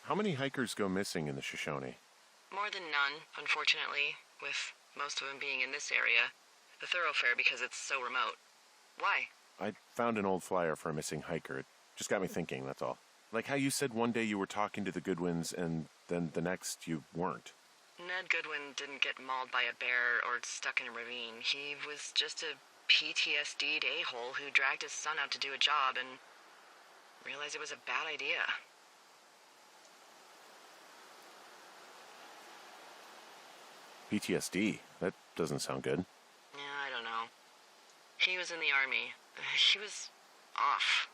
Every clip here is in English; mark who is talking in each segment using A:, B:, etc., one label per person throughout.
A: How many hikers go missing in the Shoshone?
B: More than none, unfortunately, with most of them being in this area. The thoroughfare because it's so remote. Why?
A: I found an old flyer for a missing hiker. It just got me thinking, that's all. Like how you said one day you were talking to the Goodwins and then the next you weren't.
B: Ned Goodwin didn't get mauled by a bear or stuck in a ravine. He was just a PTSD'd a-hole who dragged his son out to do a job and realized it was a bad idea.
A: PTSD? That doesn't sound good.
B: Yeah, I don't know. He was in the army. He was off.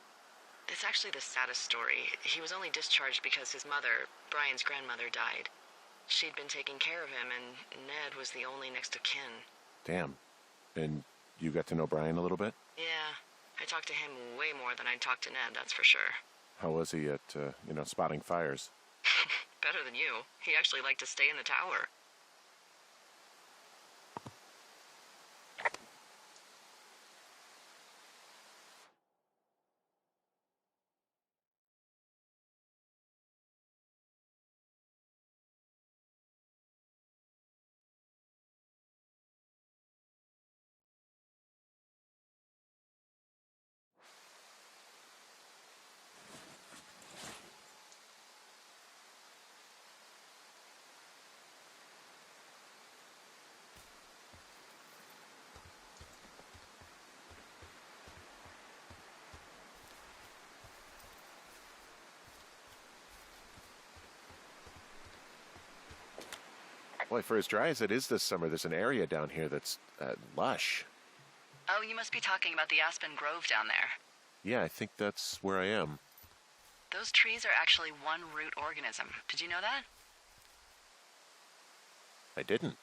B: It's actually the saddest story. He was only discharged because his mother, Brian's grandmother, died. She'd been taking care of him, and Ned was the only next of kin.
A: Damn. And you got to know Brian a little bit?
B: Yeah, I talked to him way more than I'd talked to Ned, that's for sure.
A: How was he at, spotting fires?
B: Better than you. He actually liked to stay in the tower.
A: Boy, for as dry as it is this summer, there's an area down here that's lush.
B: Oh, you must be talking about the Aspen Grove down there.
A: Yeah, I think that's where I am.
B: Those trees are actually one root organism. Did you know that?
A: I didn't.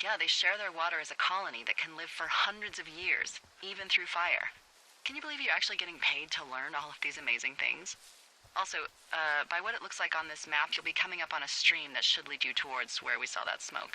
B: Yeah, they share their water as a colony that can live for hundreds of years, even through fire. Can you believe you're actually getting paid to learn all of these amazing things? Also, by what it looks like on this map, you'll be coming up on a stream that should lead you towards where we saw that smoke.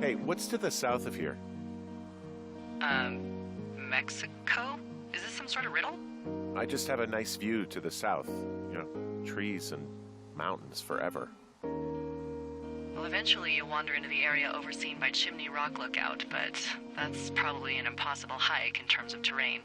A: Hey, what's to the south of here?
B: Mexico? Is this some sort of riddle?
A: I just have a nice view to the south. Trees and mountains forever.
B: Well, eventually you'll wander into the area overseen by Chimney Rock Lookout, but that's probably an impossible hike in terms of terrain.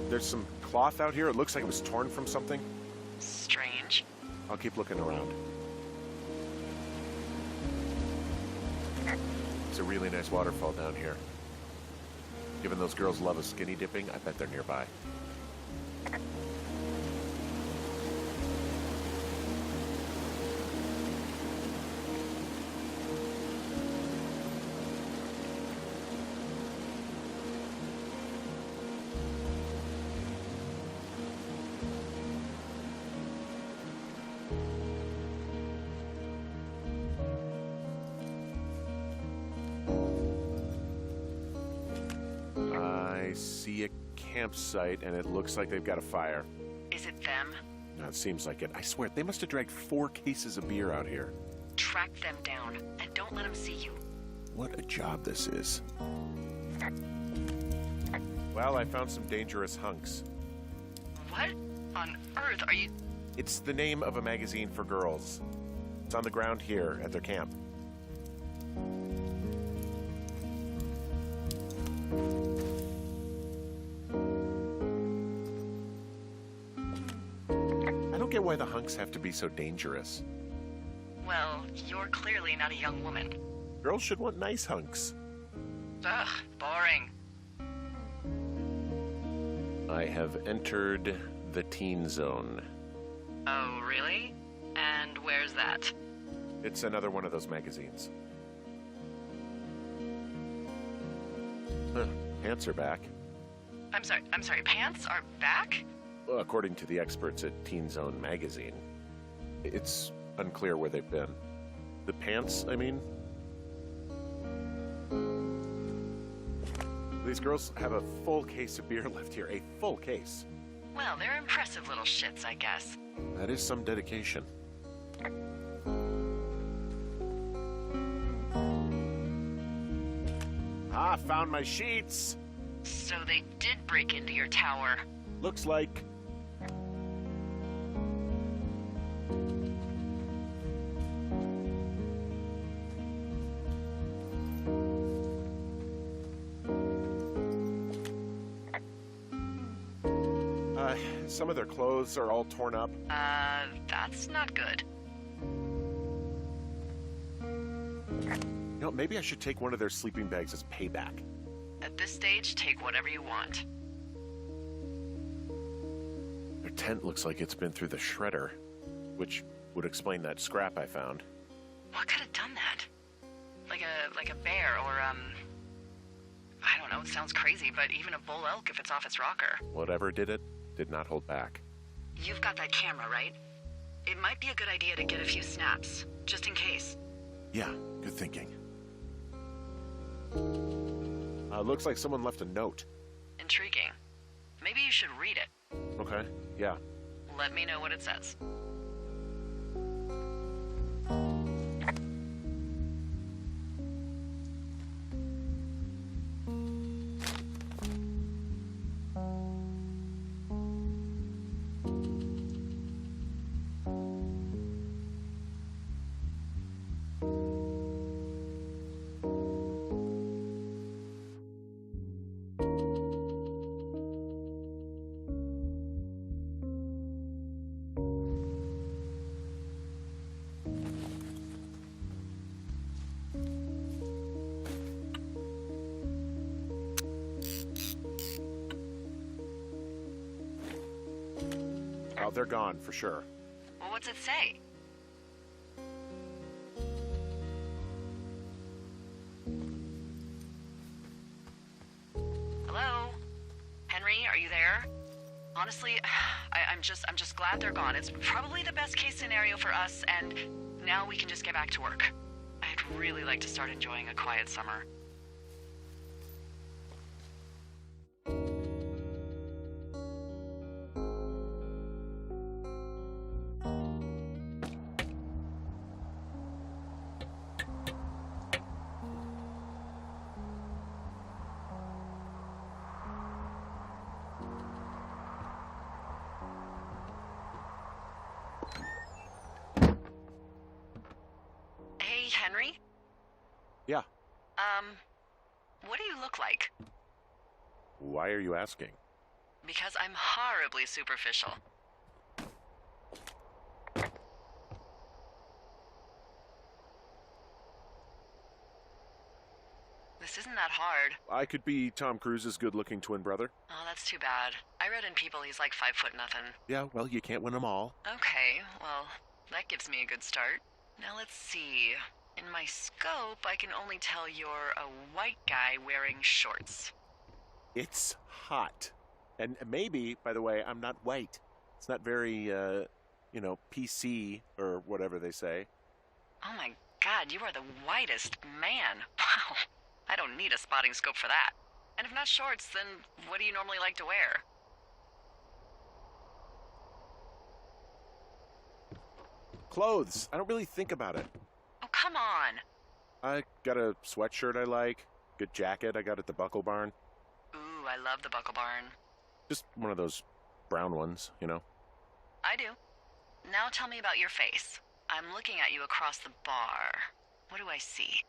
A: There's some cloth out here? It looks like it was torn from something.
B: Strange.
A: I'll keep looking around. It's a really nice waterfall down here. Given those girls love a skinny dipping, I bet they're nearby. I see a campsite, and it looks like they've got a fire.
B: Is it them?
A: No, it seems like it. I swear, they must have dragged 4 cases of beer out here.
B: Track them down, and don't let them see you.
A: What a job this is. Well, I found some dangerous hunks.
B: What on earth are you...
A: It's the name of a magazine for girls. It's on the ground here at their camp. I don't get why the hunks have to be so dangerous.
B: Well, you're clearly not a young woman.
A: Girls should want nice hunks.
B: Ugh, boring.
A: I have entered the teen zone.
B: Oh, really? And where's that?
A: It's another one of those magazines. Huh, pants are back.
B: I'm sorry, pants are back?
A: Well, according to the experts at Teen Zone magazine. It's unclear where they've been. The pants, I mean? These girls have a full case of beer left here. A full case.
B: Well, they're impressive little shits, I guess.
A: That is some dedication. Ah, found my sheets!
B: So they did break into your tower.
A: Looks like... some of their clothes are all torn up.
B: That's not good.
A: You know, maybe I should take one of their sleeping bags as payback.
B: At this stage, take whatever you want.
A: Their tent looks like it's been through the shredder, which would explain that scrap I found.
B: What could have done that? Like a bear or, I don't know, it sounds crazy, but even a bull elk if it's off its rocker.
A: Whatever did it, did not hold back.
B: You've got that camera, right? It might be a good idea to get a few snaps, just in case.
A: Yeah, good thinking. Looks like someone left a note.
B: Intriguing. Maybe you should read it.
A: Okay, yeah.
B: Let me know what it says.
A: Oh, they're gone, for sure.
B: Well, what's it say? Hello? Henry, are you there? Honestly, I'm just glad they're gone. It's probably the best case scenario for us, and now we can just get back to work. I'd really like to start enjoying a quiet summer. Hey, Henry?
A: Yeah.
B: What do you look like?
A: Why are you asking?
B: Because I'm horribly superficial. This isn't that hard.
A: I could be Tom Cruise's good-looking twin brother.
B: Oh, that's too bad. I read in People he's like 5'0" nothing.
A: Yeah, well, you can't win them all.
B: Okay, well, that gives me a good start. Now let's see. In my scope, I can only tell you're a white guy wearing shorts.
A: It's hot. And maybe, by the way, I'm not white. It's not very, PC or whatever they say.
B: Oh my god, you are the whitest man. Wow. I don't need a spotting scope for that. And if not shorts, then what do you normally like to wear?
A: Clothes. I don't really think about it.
B: Oh, come on.
A: I got a sweatshirt I like. Good jacket I got at the Buckle Barn.
B: Ooh, I love the Buckle Barn.
A: Just one of those brown ones, you know?
B: I do. Now tell me about your face. I'm looking at you across the bar. What do I see?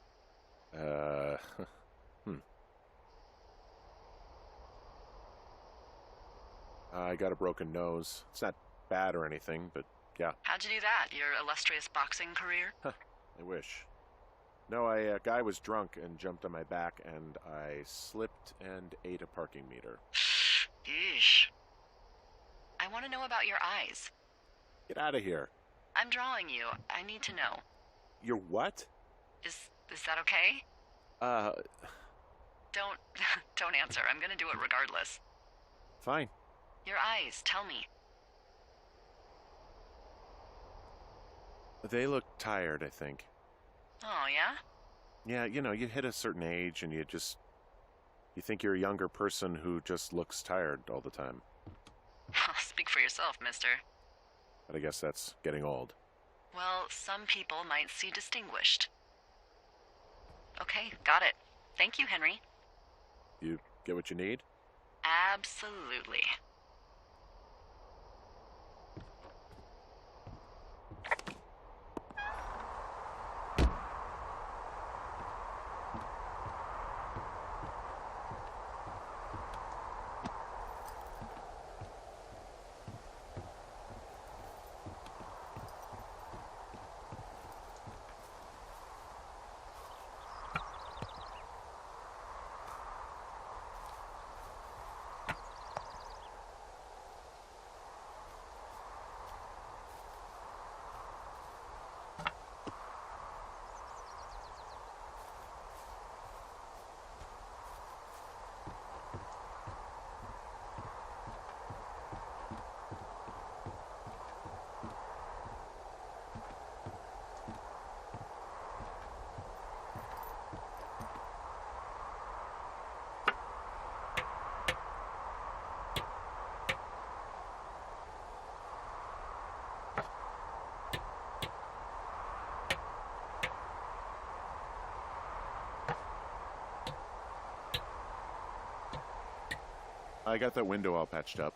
A: I got a broken nose. It's not bad or anything, but yeah.
B: How'd you do that? Your illustrious boxing career?
A: I wish. No, a guy was drunk and jumped on my back, and I slipped and ate a parking meter.
B: Eesh. I want to know about your eyes.
A: Get out of here.
B: I'm drawing you. I need to know.
A: You're what?
B: Is that okay? Don't answer. I'm gonna do it regardless.
A: Fine.
B: Your eyes, tell me.
A: They look tired, I think.
B: Oh, yeah?
A: Yeah, you hit a certain age and you think you're a younger person who just looks tired all the time.
B: Speak for yourself, mister.
A: But I guess that's getting old.
B: Well, some people might see distinguished. Okay, got it. Thank you, Henry.
A: You get what you need?
B: Absolutely.
A: I got that window all patched up.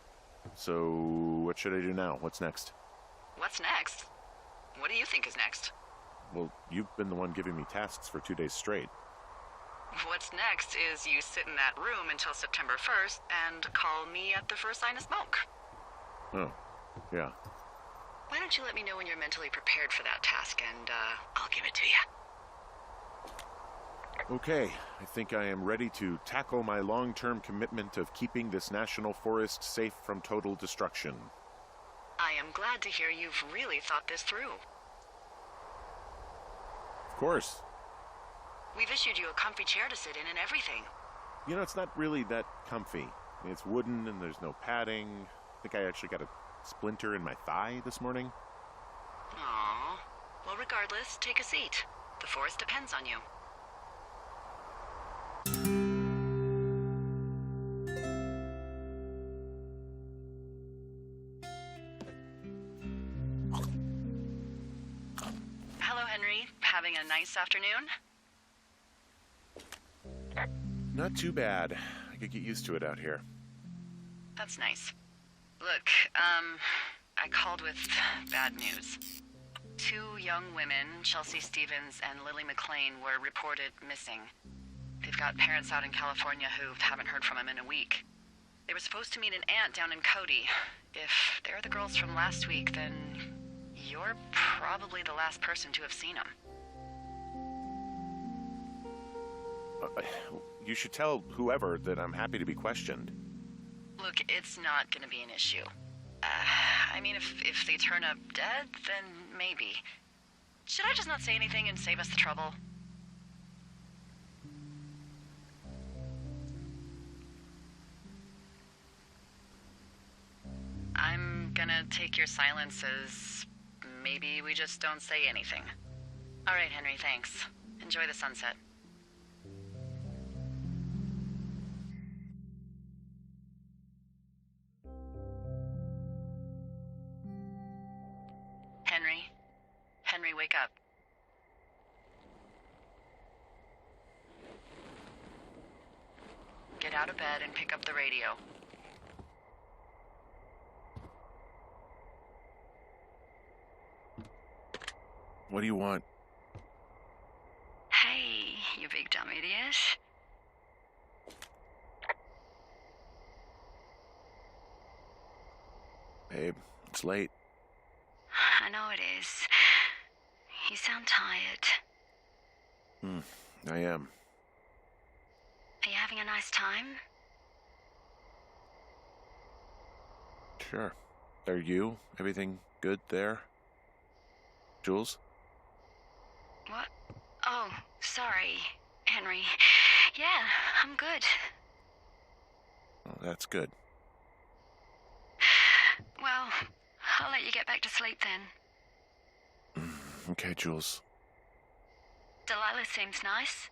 A: So, what should I do now? What's next?
B: What's next? What do you think is next?
A: Well, you've been the one giving me tasks for 2 days straight.
B: What's next is you sit in that room until September 1st and call me at the first sign of smoke.
A: Oh, yeah.
B: Why don't you let me know when you're mentally prepared for that task and, I'll give it to you.
A: Okay, I think I am ready to tackle my long-term commitment of keeping this national forest safe from total destruction.
B: I am glad to hear you've really thought this through.
A: Of course.
B: We've issued you a comfy chair to sit in and everything.
A: You know, it's not really that comfy. I mean, it's wooden and there's no padding. I think I actually got a splinter in my thigh this morning.
B: Aww. Well, regardless, take a seat. The forest depends on you. Hello, Henry. Having a nice afternoon?
A: Not too bad. I could get used to it out here.
B: That's nice. Look, I called with bad news. 2 young women, Chelsea Stevens and Lily McLean, were reported missing. They've got parents out in California who haven't heard from them in a week. They were supposed to meet an aunt down in Cody. If they're the girls from last week, then you're probably the last person to have seen them.
A: You should tell whoever that I'm happy to be questioned.
B: Look, it's not gonna be an issue. I mean, if they turn up dead, then maybe. Should I just not say anything and save us the trouble? I'm gonna take your silence as maybe we just don't say anything. All right, Henry, thanks. Enjoy the sunset. Henry? Henry, wake up. Get out of bed and pick up the radio.
A: What do you want?
B: Hey, you big dumb idiot.
A: Babe, it's late.
B: I know it is. You sound tired.
A: I am.
B: Are you having a nice time?
A: Sure. Are you? Everything good there? Jules?
B: What? Oh, sorry, Henry. Yeah, I'm good.
A: Oh, that's good.
B: Well, I'll let you get back to sleep then.
A: Okay, Jules.
B: Delilah seems nice.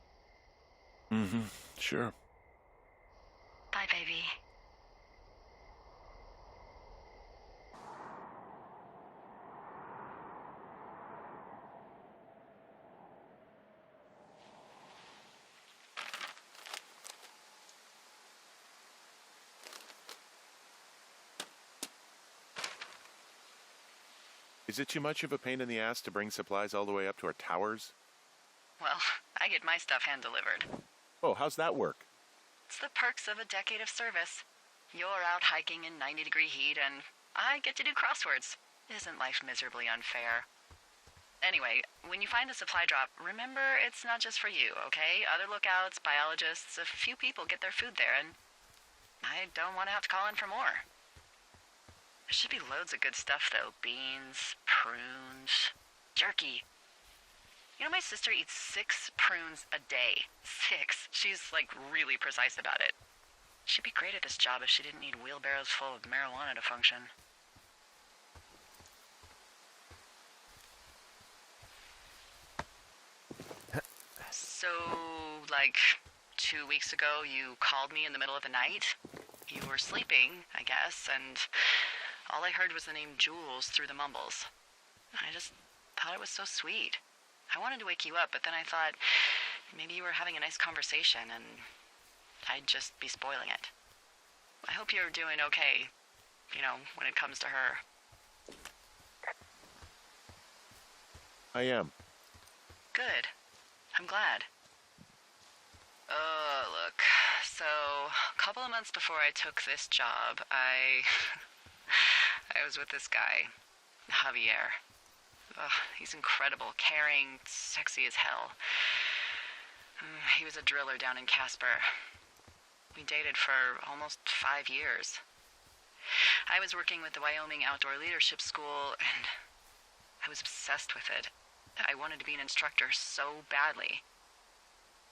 A: Sure.
B: Bye, baby.
A: Is it too much of a pain in the ass to bring supplies all the way up to our towers?
B: Well, I get my stuff hand-delivered.
A: Oh, how's that work?
B: It's the perks of a decade of service. You're out hiking in 90-degree heat, and I get to do crosswords. Isn't life miserably unfair? Anyway, when you find the supply drop, remember it's not just for you, okay? Other lookouts, biologists, a few people get their food there, and I don't want to have to call in for more. There should be loads of good stuff, though. Beans, prunes, jerky. You know, my sister eats 6 prunes a day. 6. She's, like, really precise about it. She'd be great at this job if she didn't need wheelbarrows full of marijuana to function. So, like, 2 weeks ago, you called me in the middle of the night? You were sleeping, I guess, and all I heard was the name Jules through the mumbles. I just thought it was so sweet. I wanted to wake you up, but then I thought maybe you were having a nice conversation and I'd just be spoiling it. I hope you're doing okay, you know, when it comes to her.
A: I am.
B: Good. I'm glad. Look, so a couple of months before I took this job, I was with this guy, Javier. He's incredible, caring, sexy as hell. He was a driller down in Casper. We dated for almost 5 years. I was working with the Wyoming Outdoor Leadership School, and I was obsessed with it. I wanted to be an instructor so badly.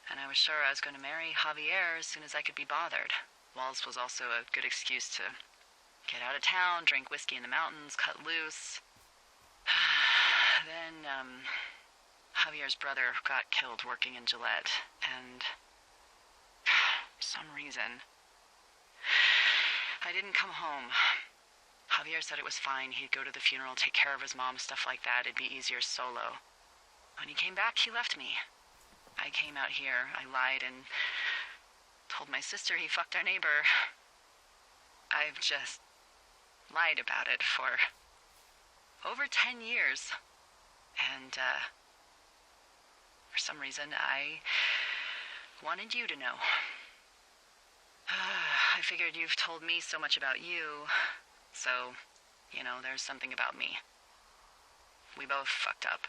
B: And I was sure I was going to marry Javier as soon as I could be bothered. Walls was also a good excuse to get out of town, drink whiskey in the mountains, cut loose. Then, Javier's brother got killed working in Gillette, and for some reason, I didn't come home. Javier said it was fine. He'd go to the funeral, take care of his mom, stuff like that. It'd be easier solo. When he came back, he left me. I came out here, I lied, and told my sister he fucked our neighbor. I've just lied about it for over 10 years. And, for some reason, I wanted you to know. I figured you've told me so much about you, so, there's something about me. We both fucked up.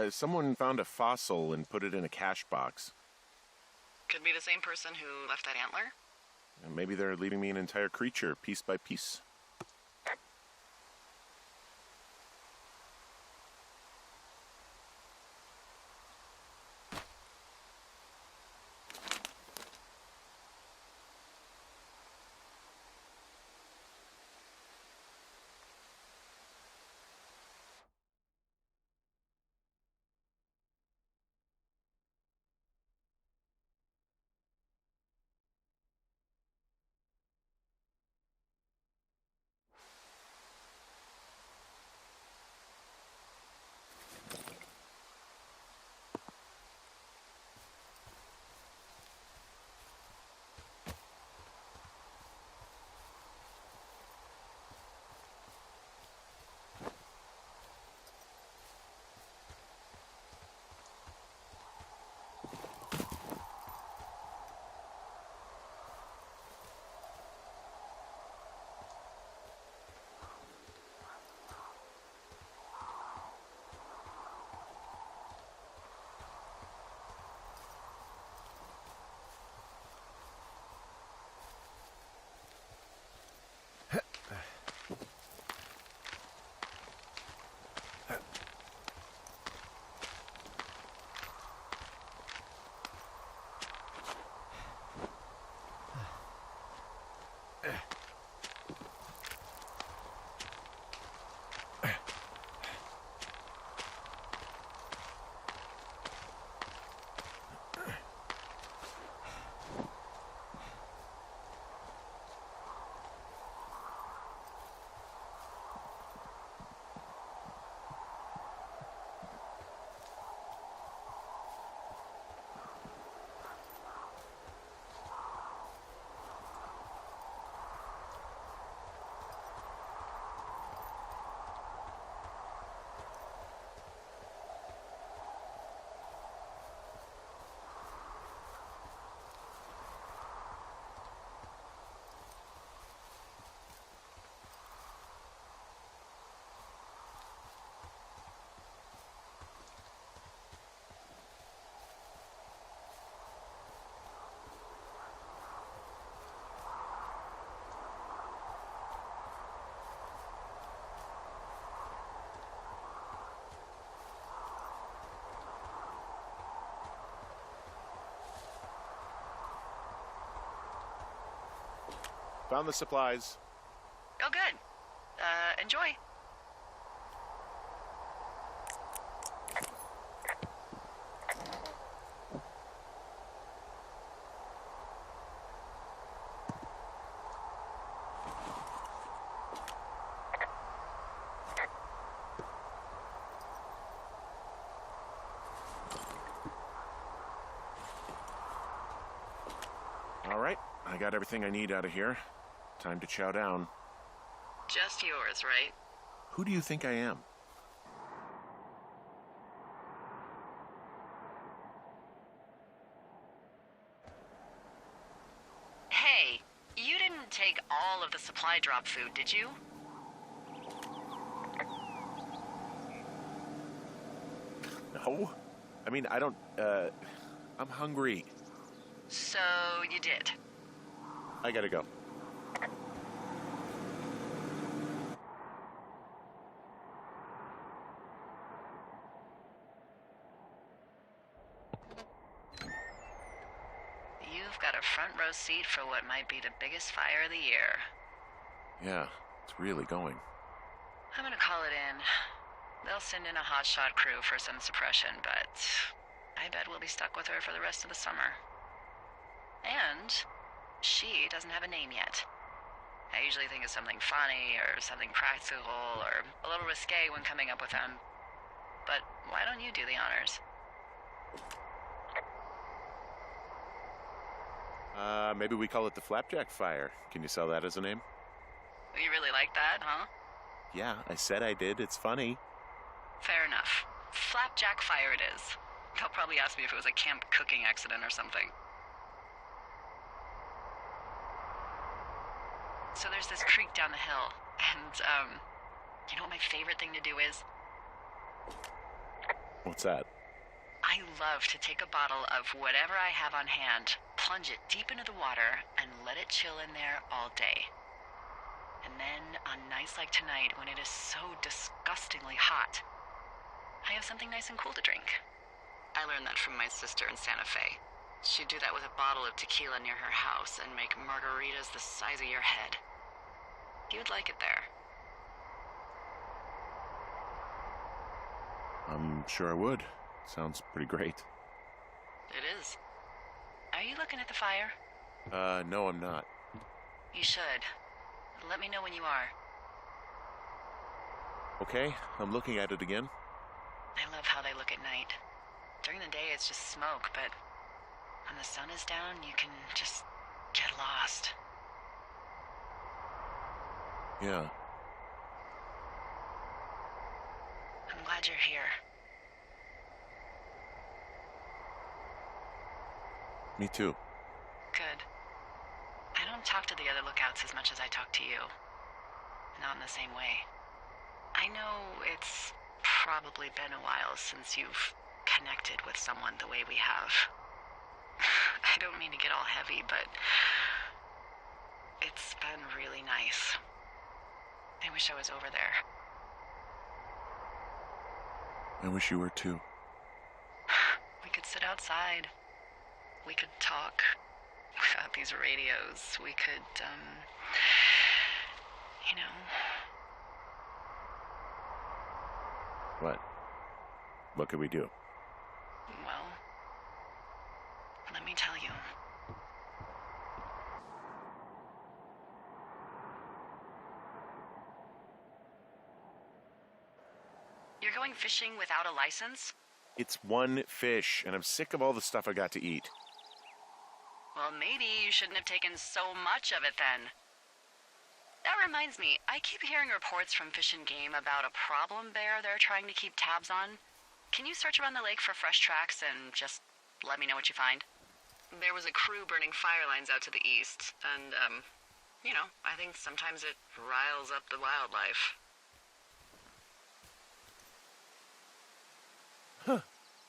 A: Someone found a fossil and put it in a cache box.
B: Could be the same person who left that antler?
A: And maybe they're leaving me an entire creature, piece by piece. Found the supplies.
B: Oh, good. Enjoy.
A: All right, I got everything I need out of here. Time to chow down.
B: Just yours, right?
A: Who do you think I am?
B: Hey, you didn't take all of the supply drop food, did you?
A: No. I mean, I don't, I'm hungry.
B: So you did.
A: I gotta go.
B: You've got a front row seat for what might be the biggest fire of the year.
A: Yeah, it's really going.
B: I'm gonna call it in. They'll send in a hotshot crew for some suppression, but I bet we'll be stuck with her for the rest of the summer. And she doesn't have a name yet. I usually think of something funny or something practical or a little risque when coming up with them. but why don't you do the honors?
A: Maybe we call it the Flapjack Fire. Can you sell that as a name?
B: You really like that, huh?
A: Yeah, I said I did. It's funny.
B: Fair enough. Flapjack Fire it is. They'll probably ask me if it was a camp cooking accident or something. So there's this creek down the hill, and, you know what my favorite thing to do is?
A: What's that?
B: I love to take a bottle of whatever I have on hand, plunge it deep into the water, and let it chill in there all day. And then, on nights like tonight, when it is so disgustingly hot, I have something nice and cool to drink. I learned that from my sister in Santa Fe. She'd do that with a bottle of tequila near her house and make margaritas the size of your head. You'd like it there.
A: I'm sure I would. Sounds pretty great.
B: It is. Are you looking at the fire?
A: No, I'm not.
B: You should. Let me know when you are.
A: Okay, I'm looking at it again.
B: I love how they look at night. During the day, it's just smoke, but when the sun is down, you can just get lost.
A: Yeah.
B: I'm glad you're here.
A: Me too.
B: Good. I don't talk to the other lookouts as much as I talk to you. Not in the same way. I know it's probably been a while since you've connected with someone the way we have. I don't mean to get all heavy, but it's been really nice. I wish I was over there.
A: I wish you were too.
B: We could sit outside. We could talk without these radios. We could, you know.
A: What? What could we do?
B: Well, let me tell you. You're going fishing without a license?
A: It's one fish, and I'm sick of all the stuff I got to eat.
B: Well, maybe you shouldn't have taken so much of it then. That reminds me, I keep hearing reports from Fish and Game about a problem bear they're trying to keep tabs on. Can you search around the lake for fresh tracks and just let me know what you find? There was a crew burning fire lines out to the east, and, you know, I think sometimes it riles up the wildlife.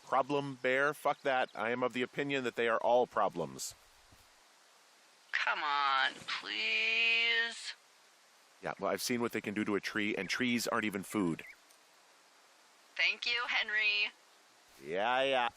A: Problem bear? Fuck that. I am of the opinion that they are all problems.
B: Come on, please.
A: Yeah, well, I've seen what they can do to a tree, and trees aren't even food.
B: Thank you, Henry.
A: Yeah.